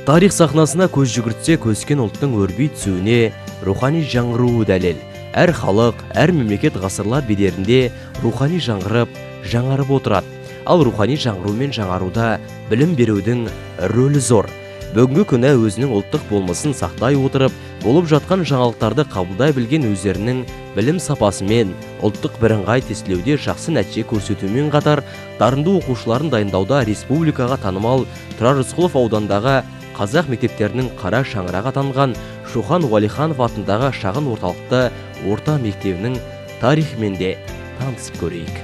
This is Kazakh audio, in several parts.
Тарих сахнасына көз жүгіртсек, өскен ұлттың өрби түсуіне рухани жаңғыруы дәлел. Әр халық, әр мемлекет ғасырлар бедерінде рухани жаңғырып, жаңарып отырады. Ал рухани жаңғыру мен жаңаруда білім берудің рөлі зор. Бүгінгі күні өзінің ұлттық болмысын сақтай отырып, болып жатқан жаңалықтарды қабылдай білген өздерінің білім сапасымен ұлттық бірыңғай тестілеуде жақсы нәтиже көрсетумен қатар, дарынды оқушыларын дайындауда республикаға танымал Тұрар Рысқұлов аудандағы қазақ мектептерінің қара шаңырақ атанған Шоқан Уәлиханов атындағы шағын орталықты орта мектебінің тарихымен де танысып көрейік.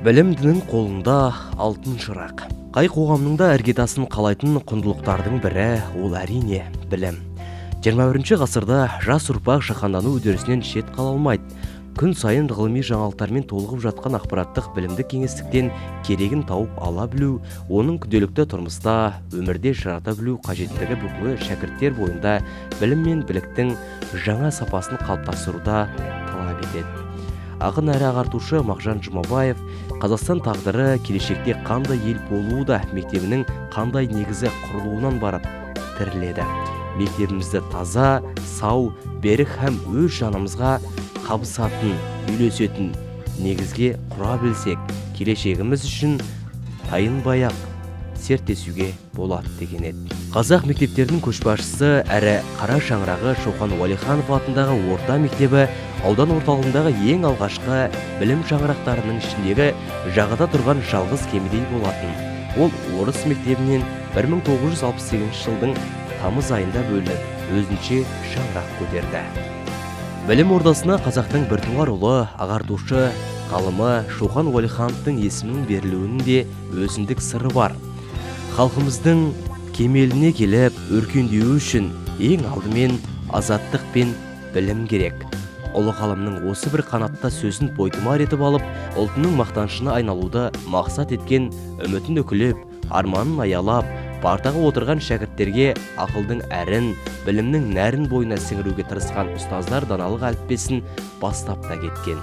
Білімдінің қолында алтын шырақ. Қай қоғамның да іргетасын қалайтын құндылықтардың бірі ол әрине білім. 21 ғасырда жас ұрпақ жаһандану үдерісінен шет қала алмайды. Күн сайын ғылыми жаңалықтармен толығып жатқан ақпараттық білімдік кеңістіктен керегін тауып ала білу, оның күнделікті тұрмыста, өмірде жарата білу қажеттігі бүгінгі шәкірттер бойында білім мен біліктің жаңа сапасын қалыптастыруда талап етеді. Ақын әрі ағартушы Мағжан Жұмабаев Қазақстан тағдыры келешекте қандай ел болуы да мектебінің қандай негізі құрылуынан барып тіріледі. Мектебімізді таза, сау, берік һәм өз жанымызға қабысатын, үйлесетін негізге құра білсек, келешегіміз үшін тайынбай-ақ серттесуге болады деген еді. Қазақ мектептерінің көшбасшысы әрі қара шаңырағы Шоқан Уәлиханов атындағы орта мектебі аудан орталығындағы ең алғашқы білім шаңырақтарының ішіндегі жағада тұрған жалғыз кемедей болатын. Ол орыс мектебінен 1968 жылдың тамыз айында бөлініп, өзінше шаңырақ көтерді. Білім ордасына қазақтың біртуар ұлы, ағартушы, ғалымы Шоқан Уәлихановтың есімінің берілуінің де өзіндік сыры бар. Халқымыздың кемеліне келіп, өркендеуі үшін ең алдымен азаттық пен білім керек. Ұлы ғалымның осы бір қанатта сөзін бойтұмар етіп алып, ұлтының мақтаншына айналуды мақсат еткен, үмітін үкілеп, арманын аялап, партаға отырған шәкірттерге ақылдың әрін, білімнің нәрін бойына сіңіруге тырысқан ұстаздар даналық әліппесін бастап та кеткен.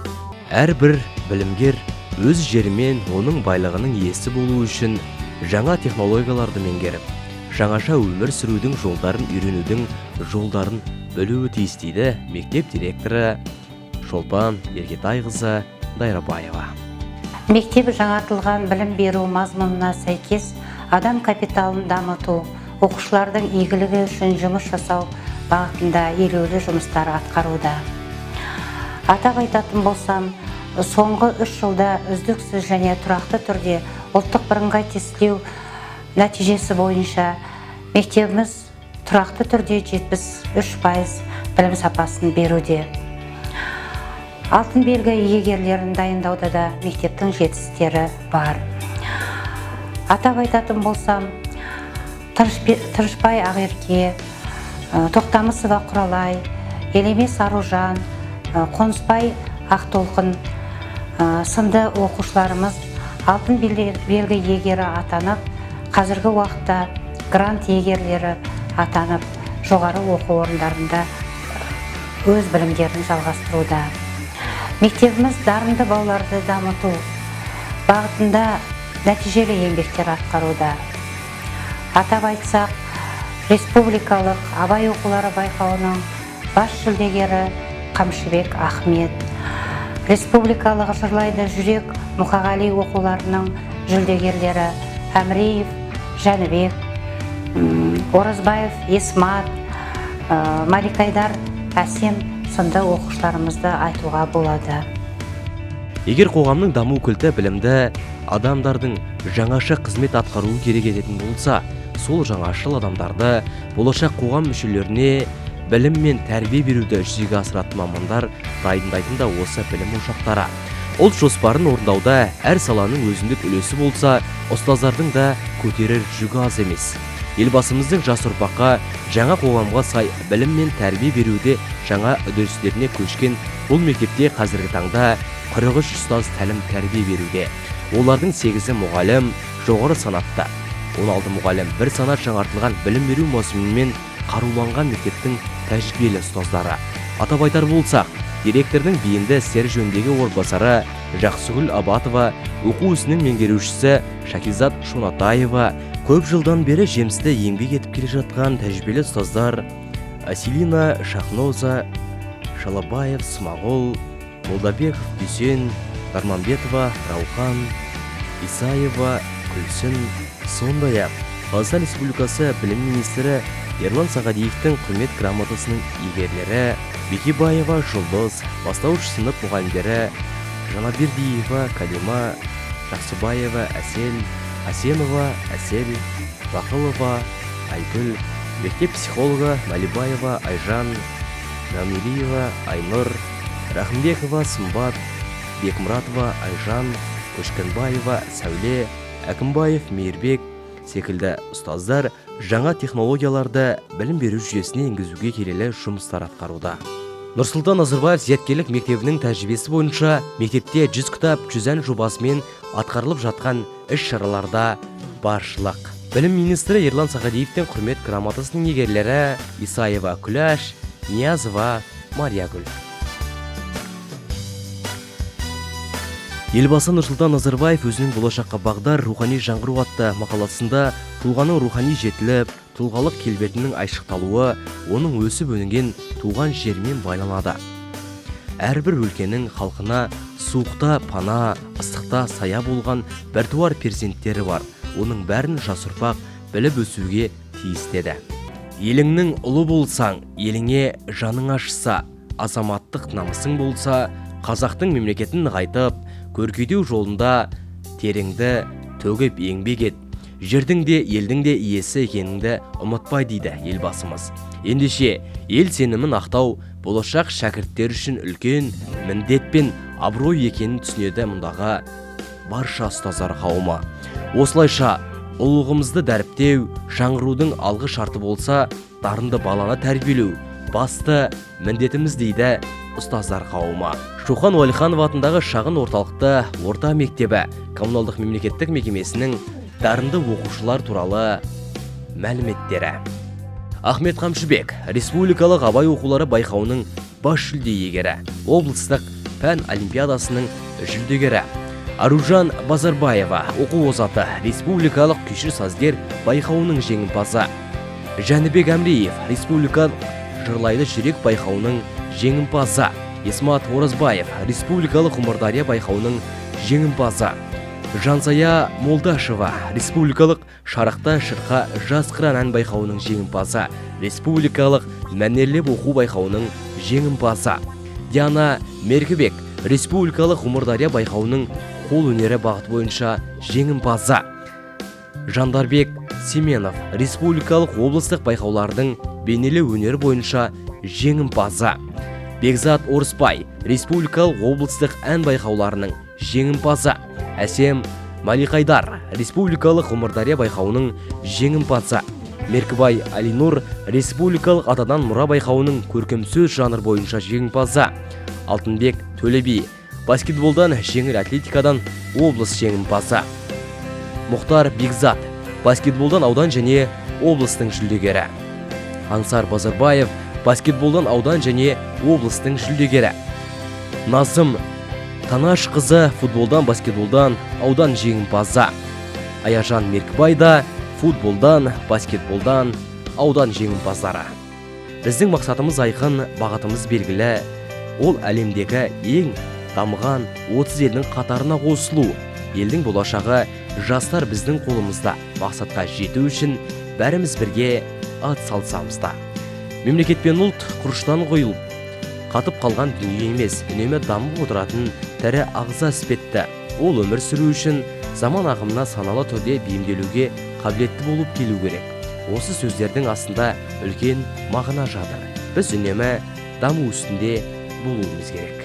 Әрбір білімгер өз жерімен оның байлығының иесі болу үшін жаңа технологияларды меңгеріп, жаңаша өмір сүрудің жолдарын үйренудің жолдарын білуі тиіс дейді мектеп директоры Шолпан Ергетайқызы Дайрабаева. Мектеп жаңартылған білім беру мазмұнына сәйкес адам капиталын дамыту, оқушылардың игілігі үшін жұмыс жасау бағытында елеулі жұмыстар атқаруда. Атап айтатын болсам, соңғы 3 жылда үздіксіз және тұрақты түрде ұлттық бірыңғай тестілеу нәтижесі бойынша мектебіміз тұрақты түрде 73% білім сапасын беруде. Алтын белгі иегерлерін дайындауда да мектептің жетістіктері бар. Атап айтатын болсам, Тырышбай Ақерке, Тоқтамысова Құралай, Елемес Аружан, Қонысбай Ақтолқын сынды оқушыларымыз алтын белгі иегері атанып, қазіргі уақытта грант иегерлері атанып, жоғары оқу орындарында өз білімдерін жалғастыруда. Мектебіміз дарынды балаларды дамыту бағытында нәтижелі еңбектер атқаруда. Атап айтсақ, республикалық абай оқулары байқауының бас жүлдегері Қамшыбек Ахмет, республикалық жырлайды жүрек Мұқағали оқуларының жүлдегерлері Әміреев, Жәнібек, Оразбаев, Есмат, Маликайдар, Әсем сынды оқушыларымызды айтуға болады. Егер қоғамның даму кілті білімді адамдардың жаңаша қызмет атқаруы керек ететін болса, сол жаңашыл адамдарды болашақ қоғам мүшелеріне білім мен тәрбие беруді жүзеге асыратын мамандар дайындайтын да осы білім ошақтары. Ұлт жоспарын орындауда әр саланың өзіндік үлесі болса, ұстаздардың да көтерер жүгі аз емес. Елбасымыздың жас ұрпаққа жаңа қоғамға сай білім мен тәрбие беруде жаңа үдерістеріне көшкен бұл мектепте қазіргі таңда 43 ұстаз тәлім тәрбие беруде. Олардың 8-і мұғалім, жоғары санатта. 16 мұғалім бір санат жаңартылған білім беру маусымымен қаруланған мектептің тәжірибелі ұстаздары. Атап айтар болсақ, директордың бейінді істер жөніндегі орынбасары Жақсыгүл Абатова, оқу ісінің меңгерушісі Шакизат Шонатаева, Көп жылдан бері жемісті еңбек етіп келе жатқан тәжірибелі ұстаздар Аселина Шахноза, Шалабаев Смағұл, Молдабеков Дүйсен, Нарманбетова Раухан, Исаева Күлсін, сондай-ақ Қазақстан Республикасы білім министрі Ерлан Сағадиевтің құрмет грамотасының иегерлері Бекебаева Жұлдыз, бастауыш сынып мұғалімдері Жанабердиева Калима, Жақсыбаева Әсел, Асенова Әсел, Бақылова Айгүл, мектеп психологы Малибаева Айжан, Намилиева Айнұр, Рахымбекова Сымбат, Бекмұратова Айжан, Көшкінбаева Сәуле, Әкімбаев Мейірбек секілді ұстаздар жаңа технологияларды білім беру жүйесіне енгізуге келелі жұмыстар атқаруда. Нұрсұлтан Назарбаев зияткерлік мектебінің тәжірибесі бойынша мектепте 100 кітап 100 ән жобасымен атқарылып жатқан іс-шараларда баршылық. Білім министрі Ерлан Сағадиевтің құрмет грамотасының иегерлері Исаева Күләш, Ниязова Мариягүл. Елбасы Нұрсұлтан Назарбаев өзінің болашаққа бағдар рухани жаңғыру атты мақаласында тұлғаның рухани жетіліп, тұлғалық келбетінің айшықталуы оның өсіп өнген туған жермен байланады. Әрбір өлкенің халқына суықта пана, ыстықта сая болған біртуар перзенттері бар. Оның бәрін жас ұрпақ біліп өсуге тиістеді. Еліңнің ұлы болсаң, еліңе жаның ашса, азаматтық намысың болса, қазақтың мемлекетін нығайтып, көркейту жолында тереңді төгіп еңбек ет. Жердің де, елдің де иесі екеніңді ұмытпай дейді елбасымыз. Ендеше, ел сенімін ақтау болашақ шәкірттер үшін үлкен міндет пен абырой екенін түсінеді мұндағы барша ұстаздар қауымы. Осылайша, ұлылығымызды дәріптеу, жаңғырудың алғы шарты болса, дарынды баланы тәрбиелеу басты міндетіміз дейді ұстаздар қауымы. Шоқан Уәлиханов атындағы шағын орталықты орта мектебі коммуналдық мемлекеттік мекемесінің дарынды оқушылар туралы мәліметтері. Ахмет Қамшыбек республикалық абай оқулары байқауының бас жүлде иегері, облыстық пән олимпиадасының жүлдегері. Аружан Базарбаева оқу озаты республикалық күйші сазгер байқауының жеңімпазы. Жәнібек Әмреев республикалық жырлайды жүрек байқауының жеңімпазы. Есмат Оразбаев республикалық Ғұмырдария байқауының жеңімпазы. Жансая Молдашева республикалық Шарықта шырқа жас қыран ән байқауының жеңімпазы. Республикалық мәнерлеп оқу байқауының жеңімпазы. Диана Меркібек республикалық Ғұмырдария байқауының қол өнері бағыты бойынша жеңімпазы. Жандарбек Семенов республикалық облыстық байқаулардың бейнелеу өнері бойынша жеңімпазы. Бекзат Орыспай республикалық облыстық ән байқауларының жеңімпазы. Әсем Малиқайдар республикалық Ғұмырдария байқауының жеңімпазы. Меркібай Алинур республикалық Атадан мұра байқауының көркем сөз жанр бойынша жеңімпазы. Алтынбек Төлеби баскетболдан жеңіл атлетикадан облыс жеңімпазы. Мұхтар Бекзат баскетболдан аудан және облыстың жүлдегері. Аңсар Базарбаев баскетболдан аудан және облыстың жүлдегері. Назым Танаш қызы футболдан баскетболдан аудан жеңімпазы. Аяжан Меркібай да футболдан баскетболдан аудан жеңімпаздары. Біздің мақсатымыз айқын, бағытымыз белгілі. Ол әлемдегі ең дамыған 30 елдің қатарына қосылу. Елдің болашағы жастар біздің қолымызда. Мақсатқа жету үшін бәріміз бірге ат салсамызда. Мемлекет пен ұлт құрыштан қойылып, қатып қалған дүние емес, үнемі дамып отыратын тірі ағза іспетті. Ол өмір сүру үшін заман ағымына саналы түрде бейімделуге қабілетті болып келу керек. Осы сөздердің астында үлкен мағына жатыр. Біз үнемі даму үстінде болуымыз керек.